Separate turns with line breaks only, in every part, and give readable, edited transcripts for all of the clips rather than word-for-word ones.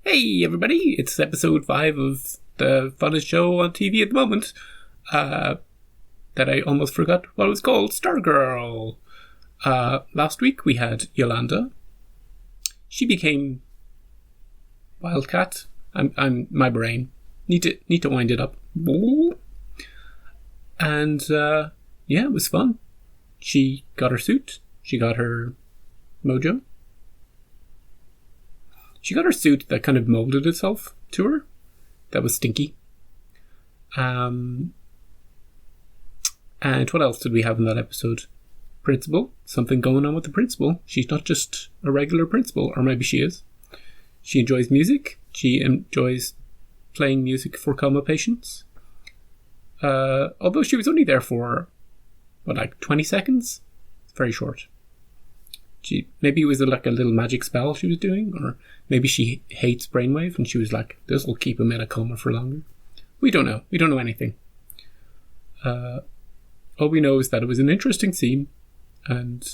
Hey everybody, it's episode 5 of the funnest show on TV at the moment, that I almost forgot what it was called, Stargirl. Last week we had Yolanda. She became Wildcat. I'm my brain. Need to wind it up. And yeah, it was fun. She got her suit. She got her mojo. She got her suit that kind of molded itself to her. That was stinky. And what else did we have in that episode? Principal. Something going on with the principal. She's not just a regular principal, or maybe she is. She enjoys music. She enjoys playing music for coma patients. Although she was only there for, 20 seconds? Very short. Maybe it was like a little magic spell she was doing, or maybe she hates brainwave and she was like, this will keep him in a coma for longer. We don't know. We don't know anything. All we know is that it was an interesting scene and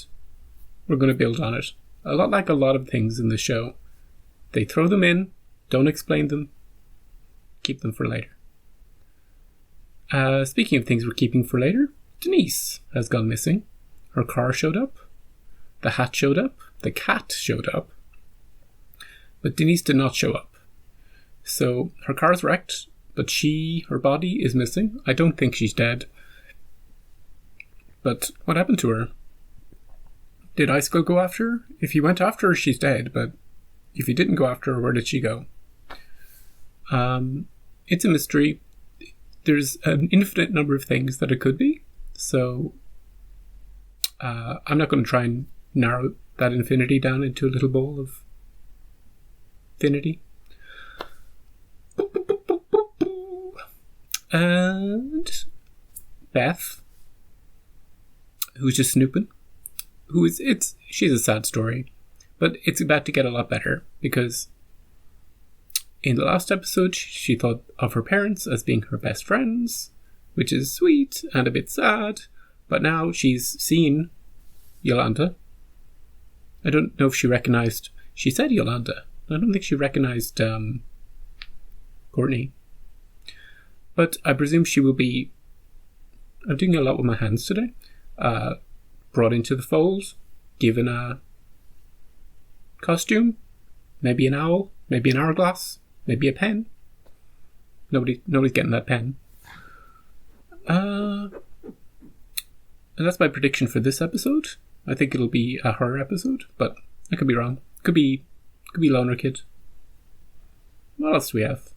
we're going to build on it. A lot like a lot of things in the show. They throw them in, don't explain them, keep them for later. Speaking of things we're keeping for later, Denise has gone missing. Her car showed up. The hat showed up. The cat showed up. But Denise did not show up. So her car's wrecked, but her body is missing. I don't think she's dead. But what happened to her? Did Icicle go after her? If you went after her, she's dead. But if you didn't go after her, where did she go? It's a mystery. There's an infinite number of things that it could be. So I'm not going to try and narrow that infinity down into a little bowl of infinity. And Beth, who's just snooping, she's a sad story, but it's about to get a lot better because in the last episode she thought of her parents as being her best friends, which is sweet and a bit sad, but now she's seen Yolanda. I don't know if she recognized... She said Yolanda. I don't think she recognized Courtney. But I presume she will be... I'm doing a lot with my hands today. Brought into the fold. Given a costume. Maybe an owl. Maybe an hourglass. Maybe a pen. Nobody's getting that pen. And that's my prediction for this episode. I think it'll be a horror episode, but I could be wrong. Could be Loner Kid. What else do we have?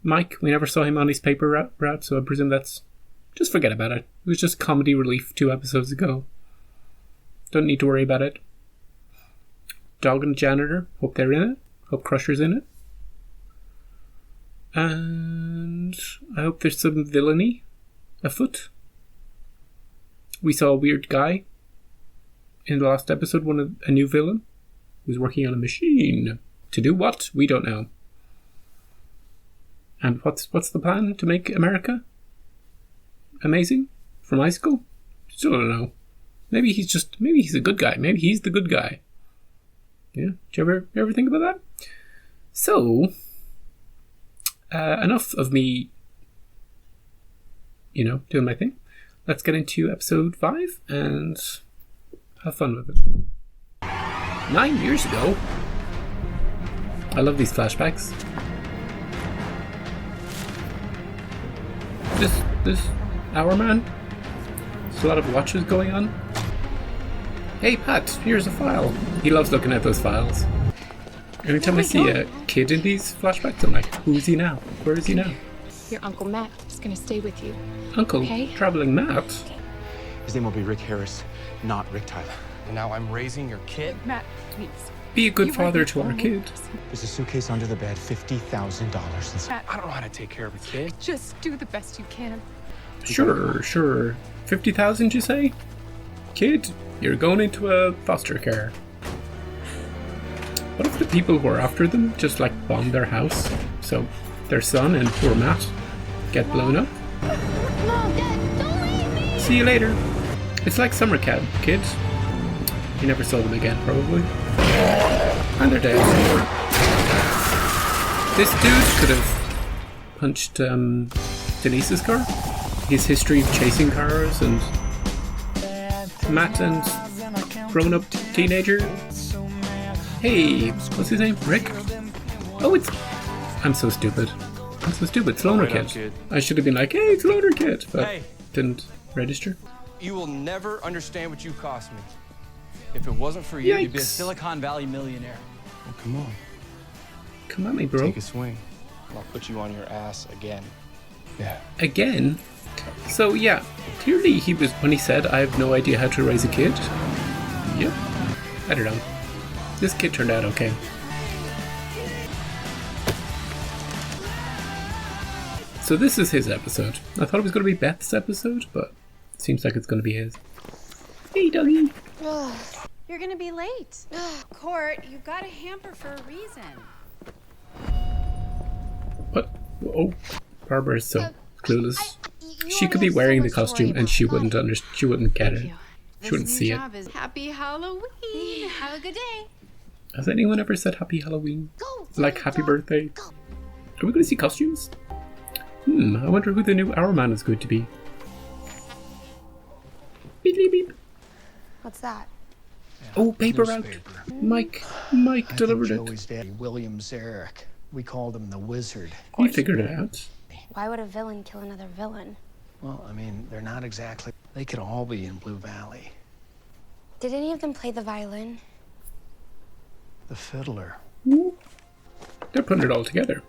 Mike, we never saw him on his paper route, so I presume that's... Just forget about it. It was just comedy relief 2 episodes ago. Don't need to worry about it. Dog and Janitor, hope they're in it. Hope Crusher's in it. And I hope there's some villainy afoot. We saw a weird guy in the last episode, a new villain, who's working on a machine. To do what? We don't know. And what's the plan to make America amazing from Icicle? Still don't know. Maybe he's a good guy. Maybe he's the good guy. Yeah, did you ever think about that? So, enough of me, doing my thing. Let's get into episode 5 and have fun with it. 9 years ago. I love these flashbacks. This Hourman. There's a lot of watches going on. Hey Pat, here's a file. He loves looking at those files. Anytime I see a kid in these flashbacks, I'm like, who is he now? Where is he now?
Your Uncle Matt is going to stay with you.
Uncle?
Okay?
Traveling Matt?
His name will be Rick Harris, not Rick Tyler.
And now I'm raising your kid?
Matt, please.
Be a good father to our kid.
There's a suitcase under the bed, $50,000 inside.
I don't know how to take care of a kid.
Just do the best you can.
Sure. 50,000, you say? Kid, you're going into a foster care. What if the people who are after them just bomb their house? So their son and poor Matt get blown up?
Mom, Dad, don't leave me!
See you later. It's like summer camp, kids. You never saw them again, probably. And they're dead. This dude could have punched Denise's car. His history of chasing cars and Matt and grown-up teenager. Hey, what's his name? Rick? Oh, it's... I'm so stupid. It's Loner Kid. I should have been like, hey, it's Loner Kid, but didn't register.
You will never understand what you cost me. If it wasn't for you, you'd be a Silicon Valley millionaire. Well, come on.
Come at me, bro.
Take a swing. And I'll put you on your ass again. Yeah.
Again? So, yeah, clearly he was, when he said, I have no idea how to raise a kid. Yep. I don't know. This kid turned out okay. So this is his episode. I thought it was going to be Beth's episode, but it seems like it's going to be his. Hey, doggy.
You're gonna be late. Court, you got a hamper for a reason.
What? Oh, Barbara's so clueless. She could be wearing the costume and she wouldn't she wouldn't get it. She wouldn't see it.
Happy Halloween. Have a good day.
Has anyone ever said Happy Halloween? Like Happy Birthday? Are we going to see costumes? I wonder who the new Hourman is going to be. Beep, beep, beep.
What's that?
Oh, paper out. Mike delivered it.
Joey's daddy, William Zarek. We called him the Wizard.
He figured it out.
Why would a villain kill another villain?
Well, I mean, they're not exactly... They could all be in Blue Valley.
Did any of them play the violin?
The fiddler.
They're putting it all together.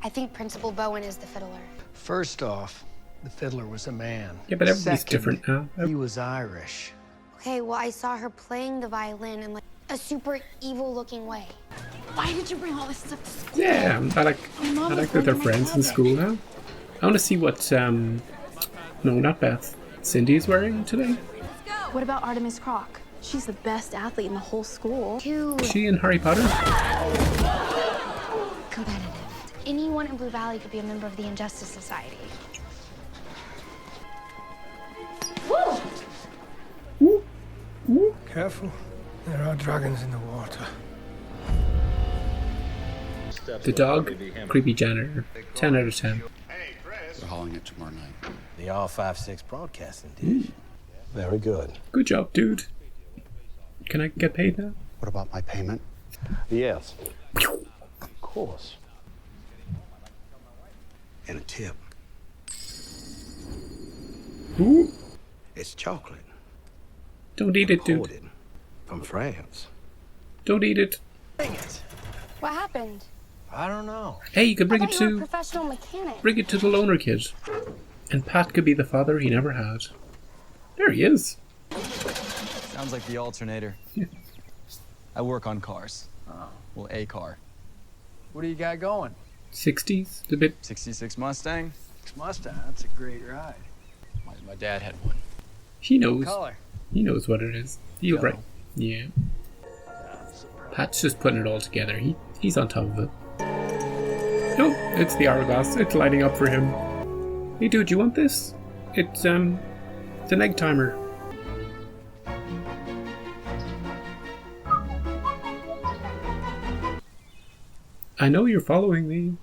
I think Principal Bowen is the fiddler.
First off, the fiddler was a man.
Yeah, but everybody's
Second,
different now.
He was Irish.
Okay, well, I saw her playing the violin in like a super evil-looking way.
Why did you bring all this stuff to school?
Yeah, I like that they're friends in school now. I want to see what, no, not Beth. Cindy's wearing today.
What about Artemis Croc? She's the best athlete in the whole school.
Too
Is she in Harry Potter?
competitive. Anyone in Blue Valley could be a member of the Injustice Society.
Careful, there are dragons in the water.
The dog, creepy janitor. 10 out of 10.
We're hauling it tomorrow night.
The R56 broadcasting dish.
Very good.
Good job, dude. Can I get paid now?
What about my payment?
Yes. Of course.
And a tip.
Ooh,
It's chocolate.
don't eat it, dude.
Imported from France.
Don't eat it.
Dang it.
What happened?
I don't know.
Hey, you could bring
I
it
thought you were a
to
professional mechanic.
the loner kid. And Pat could be the father he never had. There he is.
Sounds like the alternator. I work on cars. Well, a car.
What do you got going?
60s, a bit.
66 Mustang.
Mustang, that's a great ride.
My dad had one.
He knows.
Color.
He knows what it is. He'll
Yellow.
right. Yeah. Pat's just putting it all together. He's on top of it. No, it's the hourglass. It's lighting up for him. Hey, dude, you want this? It's an egg timer. I know you're following me.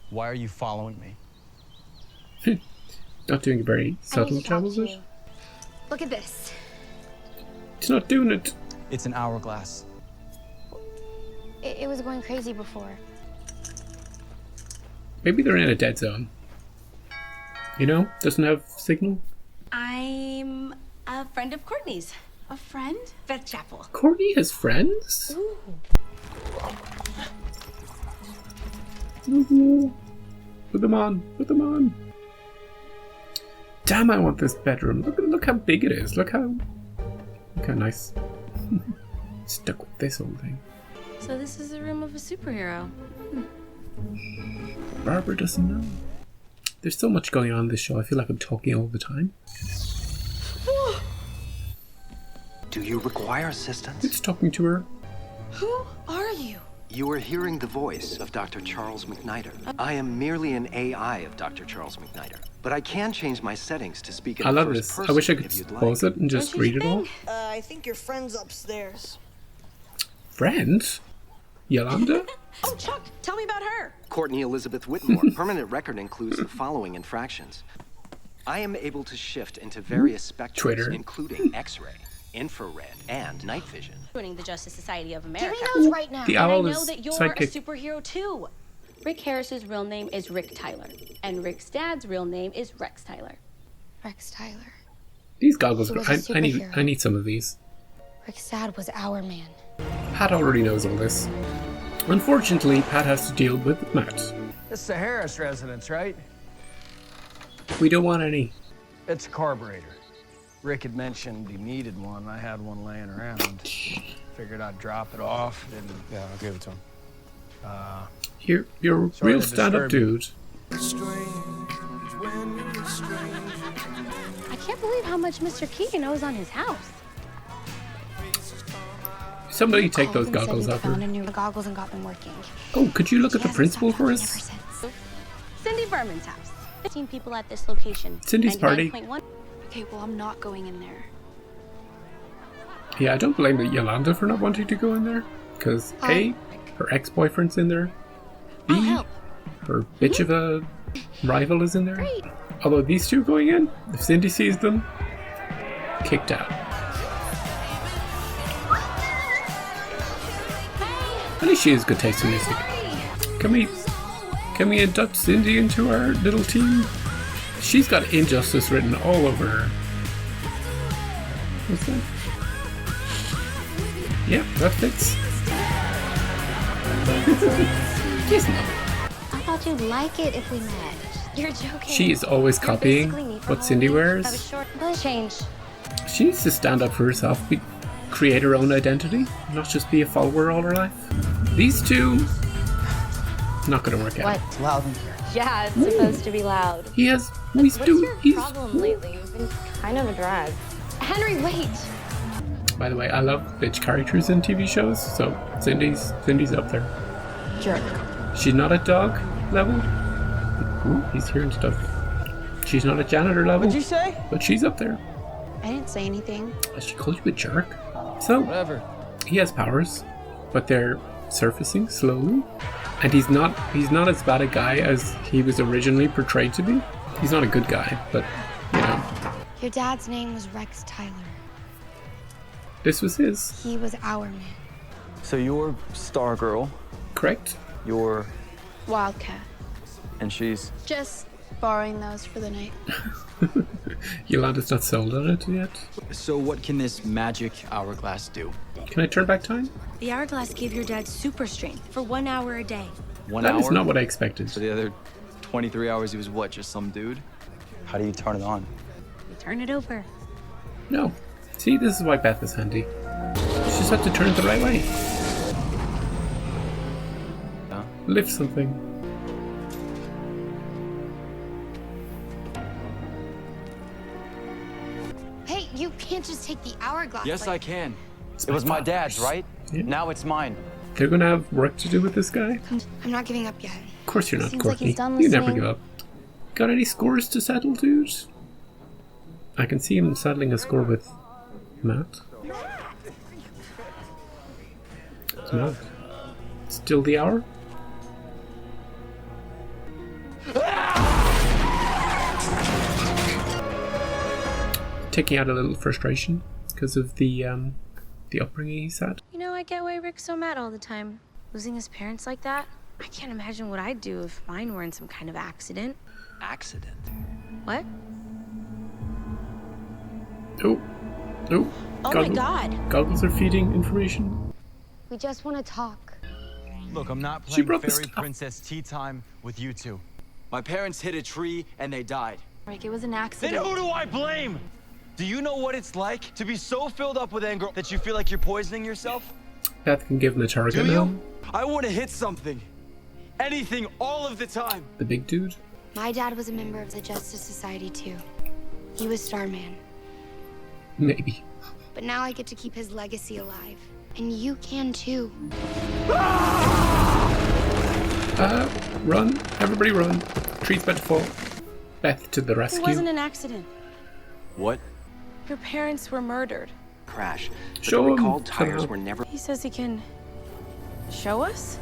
Why are you following me?
Not doing a very
I need
subtle
to
job
talk
of
to
it.
you. Look at this.
It's not doing it.
It's an hourglass.
It was going crazy before.
Maybe they're in a dead zone. You know, doesn't have signal.
I'm a friend of Courtney's.
A friend?
Beth Chapel.
Courtney has friends? Ooh. Put them on. Put them on. Damn, I want this bedroom. Look how big it is. Look how nice. Stuck with this whole thing.
So this is the room of a superhero.
Barbara doesn't know. There's so much going on in this show. I feel like I'm talking all the time.
Do you require assistance?
It's talking to her.
Who are you?
You are hearing the voice of Dr. Charles McNider. I am merely an AI of Dr. Charles McNider, but I can change my settings to speak in
I
the
love
first
this.
person
I wish I could
if you'd
pause
like.
it and just
Don't you
read it all.
think?
I think your friend's upstairs.
Friends? Yolanda?
Oh, Chuck, tell me about her.
Courtney Elizabeth Whitmore. Permanent record includes the following infractions. I am able to shift into various spectrums,
Twitter.
including X-ray, infrared, and night vision.
Joining the Justice Society of
Give
America.
me those right now.
The
And I
owl
know
is
that you're
psychic.
a superhero too. Rick Harris's real name is Rick Tyler, and Rick's dad's real name is Rex Tyler.
Rex Tyler.
These goggles,
He was a
I need
superhero.
some of these.
Rick's dad was Hourman.
Pat already knows all this. Unfortunately, Pat has to deal with Matt.
This is the Harris residence, right?
We don't want any.
It's a carburetor. Rick had mentioned he needed one. I had one laying around. Figured I'd drop it off. Didn't.
Yeah, I'll give it to him.
You're a
Sorry
real
to
stand-up
disturb you.
dude.
I can't believe how much Mr. Keegan owes on his house.
Somebody take those
Called and said
goggles
he'd
off
found
her.
a new goggles and got them working.
Oh, could you look at
He
the
hasn't
principal
stopped
for
talking
us?
ever since.
Cindy Berman's house. 15 people at this location.
Cindy's party.
99.1.
Okay, well, I'm not going in there.
Yeah, I don't blame Yolanda for not wanting to go in there. Because A, her ex-boyfriend's in there. B,
I'll help.
her bitch of a rival is in there.
Great.
Although these two going in, if Cindy sees them, kicked out. At least she has good taste in music. Can we induct Cindy into our little team? She's got injustice written all over her. What's that? Yep, that fits. Yes, no.
I thought you'd like it if we met. You're joking.
She is always copying what Cindy wears.
Change.
She needs to stand up for herself, create her own identity, not just be a follower all her life. These two, not gonna work out.
It's loud in here.
Yeah, it's supposed to be loud.
He's
What's your problem lately? You've been kind of a drag. Henry, wait!
By the way, I love bitch characters in TV shows, so Cindy's up there.
Jerk.
She's not at dog level. Ooh, he's hearing stuff. She's not at janitor level.
What'd you say?
But she's up there.
I didn't say anything.
She called you a jerk. So
Whatever.
he has powers, but they're surfacing slowly. And he's not as bad a guy as he was originally portrayed to be. He's not a good guy, but you know,
Your dad's name was Rex Tyler.
this was his,
He was Hourman.
So you're Stargirl,
correct?
you're...
Wildcat.
and she's...
Just borrowing those for the night.
Yolanda's not sold on it yet.
So what can this magic hourglass do?
Can I turn back time?
The hourglass gave your dad super strength for 1 hour a day.
1
That
hour?
is not what I expected.
So the other 23 hours he was what, just some dude?
How do you turn it on?
You turn it over.
No. See, this is why Beth is handy. She just had to turn it the right way.
Yeah.
Lift something.
Hey, you can't just take the hourglass.
Yes, I can.
It was my dad's, right?
Yeah.
Now it's mine.
They're gonna have work to do with this guy?
I'm not giving up yet.
Of course you're not,
Seems like
Courtney.
he's done
You never
listening.
give up. Got any scores to settle, dude? I can see him settling a score with Matt. It's Matt. Still the hour? Taking out a little frustration because of the upbringing he's had.
You know, I get why Rick's so mad all the time. Losing his parents like that? I can't imagine what I'd do if mine were in some kind of accident.
Accident?
What?
Oh. Oh.
Oh my God.
Goggles are feeding information.
We just want to talk.
Look, I'm not
She
playing
brought the
fairy
stuff.
princess tea time with you two.
My parents hit a tree and they died.
Rick, it was an
Then
accident.
who do I blame? Do you know what it's like to be so filled up with anger that you feel like you're poisoning yourself?
Beth can give him the target
Do
now.
you? I want to hit something. Anything, all of the time.
The big dude.
My dad was a member of the Justice Society too. He was Starman.
Maybe.
But now I get to keep his legacy alive. And you can too.
Run. Everybody run. Tree's about to fall. Beth to the
It
rescue.
wasn't an accident.
What?
Your parents were murdered.
Crash. But
Show
the
'em.
recalled tires
Somehow.
were never...
He says he can show us?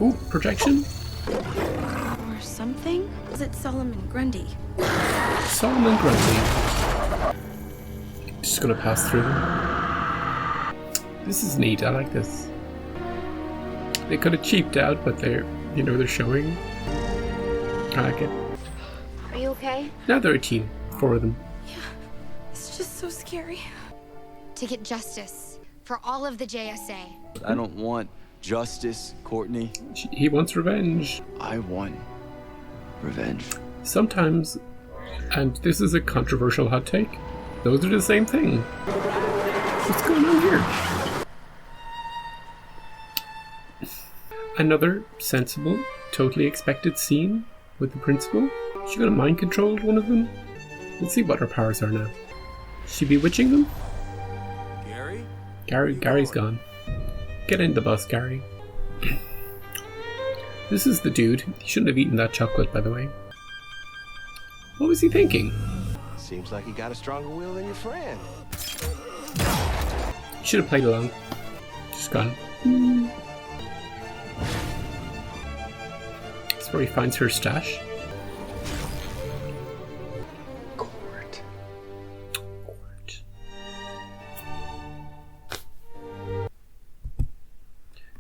Ooh, projection?
Or something? Is it Solomon Grundy?
Solomon Grundy. Just gonna pass through them. This is neat, I like this. They could have cheaped out, but they're showing. I like it.
Are you okay?
Now they're a team, 4 of them.
Yeah, it's just so scary.
To get justice for all of the JSA.
I don't want justice, Courtney.
He wants revenge.
I want revenge.
Sometimes, and this is a controversial hot take, those are the same thing. What's going on here? Another sensible, totally expected scene with the principal. She gonna mind control one of them? Let's see what her powers are now. Is she bewitching them? Gary's gone. Get in the bus, Gary. This is the dude. He shouldn't have eaten that chocolate, by the way. What was he thinking?
Seems like you got a stronger will than your friend.
He should have played along. Just gone. That's where he finds her stash. Court.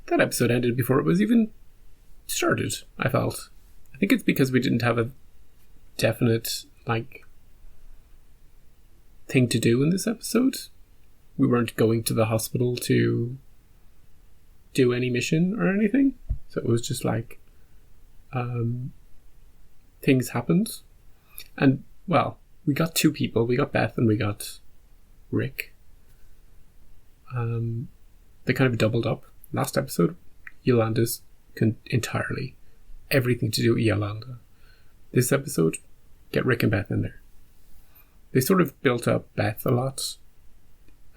That episode ended before it was even started, I felt. I think it's because we didn't have a definite, thing to do in this episode. We weren't going to the hospital to do any mission or anything. So it was just things happened. And, well, we got 2 people. We got Beth and we got Rick. They kind of doubled up. Last episode, Yolanda's entirely everything to do with Yolanda. This episode, get Rick and Beth in there. They sort of built up Beth a lot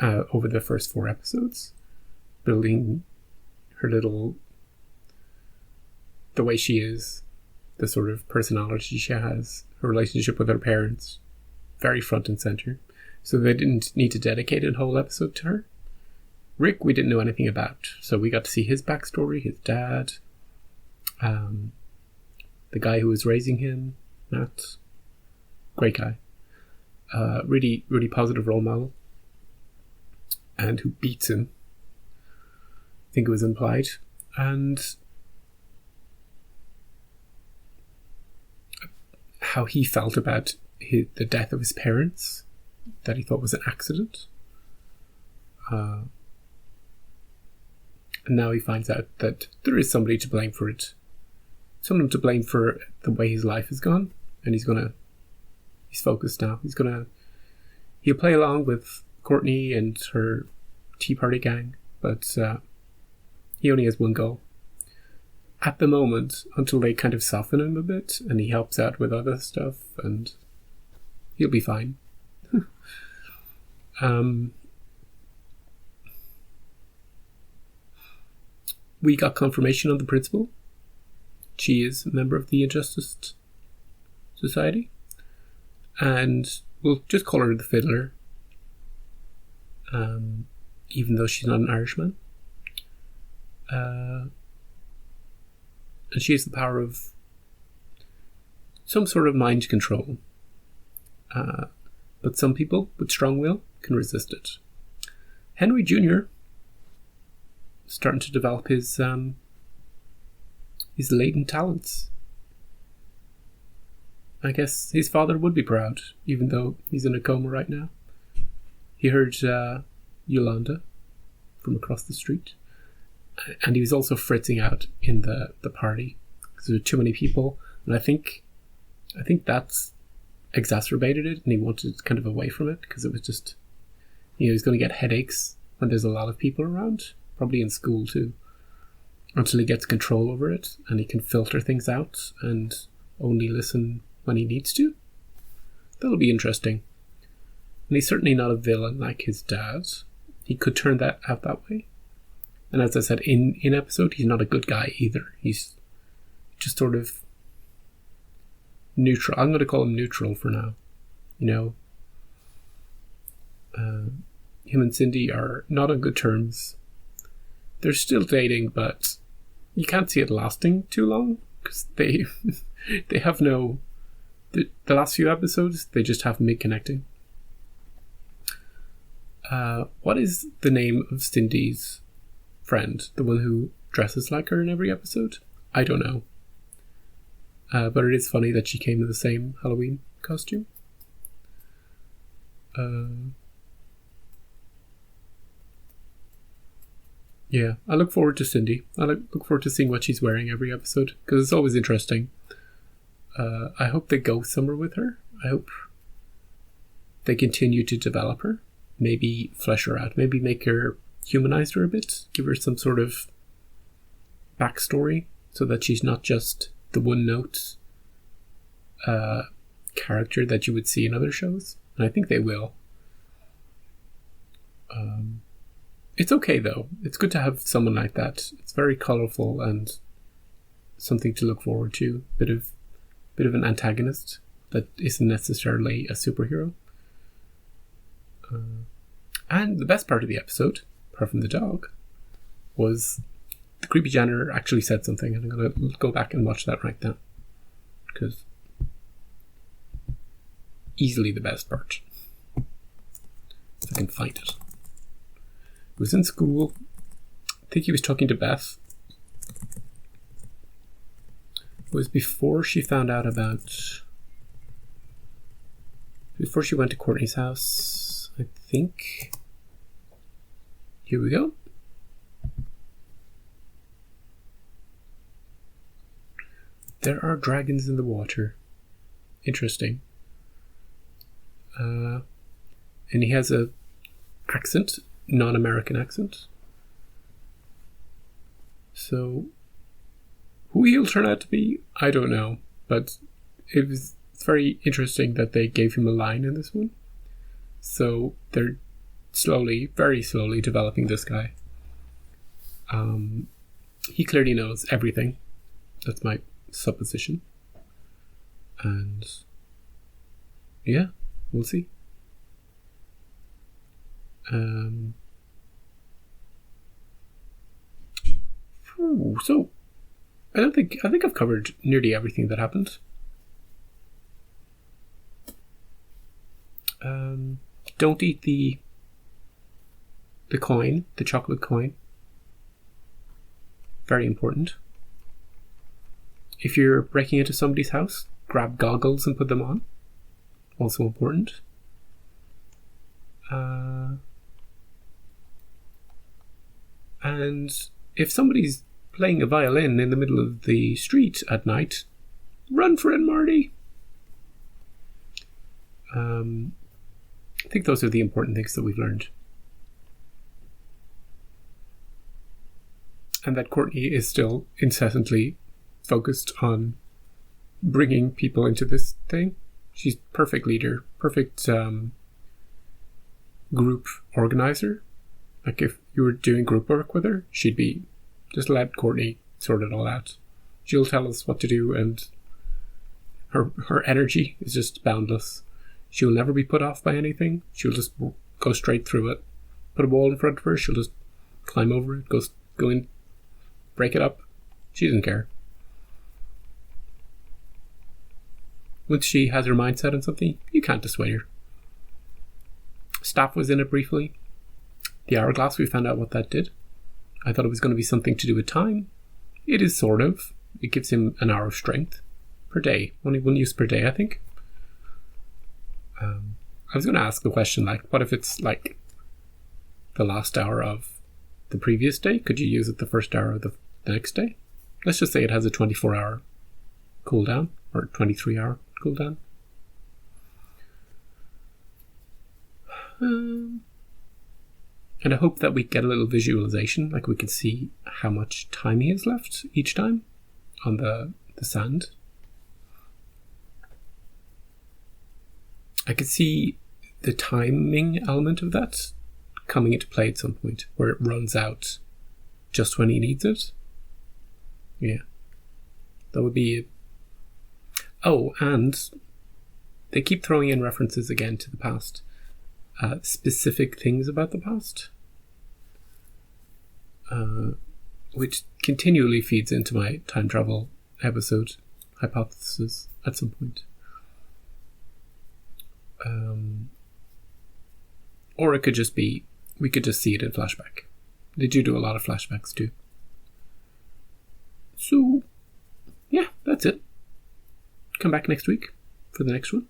over the first 4 episodes, building her the way she is, the sort of personality she has, her relationship with her parents, very front and center. So they didn't need to dedicate a whole episode to her. Rick, we didn't know anything about, so we got to see his backstory, his dad, the guy who was raising him, Matt, great guy, really, really positive role model, and who beats him, I think it was implied, and how he felt about the death of his parents, that he thought was an accident. And now he finds out that there is somebody to blame for it. Someone to blame for the way his life has gone. And he's focused now. He'll play along with Courtney and her Tea Party gang, but he only has one goal. At the moment, until they kind of soften him a bit, and he helps out with other stuff, and he'll be fine. We got confirmation on the principal. She is a member of the Injustice Society. And we'll just call her the Fiddler. Even though she's not an Irishman. And she has the power of some sort of mind control. But some people with strong will can resist it. Henry Jr. starting to develop his latent talents. I guess his father would be proud, even though he's in a coma right now. He heard Yolanda from across the street, and he was also fritzing out in the party because there were too many people, and I think that's exacerbated it, and he wanted kind of away from it because it was just, he's going to get headaches when there's a lot of people around. Probably in school too, until he gets control over it and he can filter things out and only listen when he needs to. That'll be interesting. And he's certainly not a villain like his dad. He could turn that out that way. And as I said, in episode, he's not a good guy either. He's just sort of neutral. I'm going to call him neutral for now. Him and Cindy are not on good terms. They're still dating, but you can't see it lasting too long because they have no. The last few episodes, they just have Mig connecting. What is the name of Cindy's friend? The one who dresses like her in every episode? I don't know. But it is funny that she came in the same Halloween costume. Yeah, I look forward to Cindy. I look forward to seeing what she's wearing every episode, because it's always interesting. I hope they go somewhere with her. I hope they continue to develop her. Maybe flesh her out. Maybe make her, humanize her a bit. Give her some sort of backstory so that she's not just the one-note character that you would see in other shows. And I think they will. It's okay though. It's good to have someone like that. It's very colourful and something to look forward to. Bit of an antagonist that isn't necessarily a superhero. And the best part of the episode, apart from the dog, was the creepy janitor actually said something, and I'm going to go back and watch that right now. Because easily the best part. If I can find it. He was in school. I think he was talking to Beth. It was before she found out about... Before she went to Courtney's house, I think. Here we go. There are dragons in the water. Interesting. And he has a accent, non-American accent. So, who he'll turn out to be, I don't know. But it's very interesting that they gave him a line in this one. So they're slowly, very slowly developing this guy. He clearly knows everything. That's my supposition. And yeah, we'll see. So I think I've covered nearly everything that happened. Don't eat the coin, the chocolate coin. Very important. If you're breaking into somebody's house, grab goggles and put them on. Also important. And if somebody's playing a violin in the middle of the street at night, run for it, Marty. I think those are the important things that we've learned. And that Courtney is still incessantly focused on bringing people into this thing. She's perfect leader, perfect group organizer. Like if you were doing group work with her, she'd be, just let Courtney sort it all out. She'll tell us what to do, and her energy is just boundless. She'll never be put off by anything. She'll just go straight through it. Put a wall in front of her, she'll just climb over it, go in, break it up. She doesn't care. Once she has her mind set on something, you can't dissuade her. Staff was in it briefly. The hourglass, we found out what that did. I thought it was going to be something to do with time. It is sort of. It gives him an hour of strength per day. Only one use per day, I think. I was going to ask the question, like, what if it's like the last hour of the previous day? Could you use it the first hour of the next day? Let's just say it has a 24-hour cooldown, or 23-hour cooldown. And I hope that we get a little visualization, like we can see how much time he has left each time on the sand. I could see the timing element of that coming into play at some point, where it runs out just when he needs it. Yeah. That would be... Oh, and they keep throwing in references again to the past. Specific things about the past. Which continually feeds into my time travel episode hypothesis at some point. Or it could just be, we could just see it in flashback. They do a lot of flashbacks too. So, yeah, that's it. Come back next week for the next one.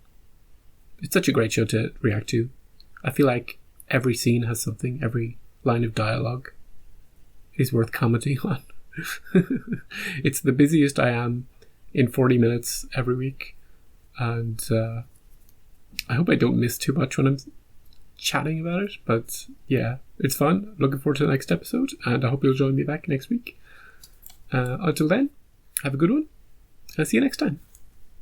It's such a great show to react to. I feel like every scene has something, every line of dialogue is worth commenting on. It's the busiest I am in 40 minutes every week, and I hope I don't miss too much when I'm chatting about it, but yeah, it's fun. Looking forward to the next episode, and I hope you'll join me back next week. Until then, have a good one. I'll see you next time.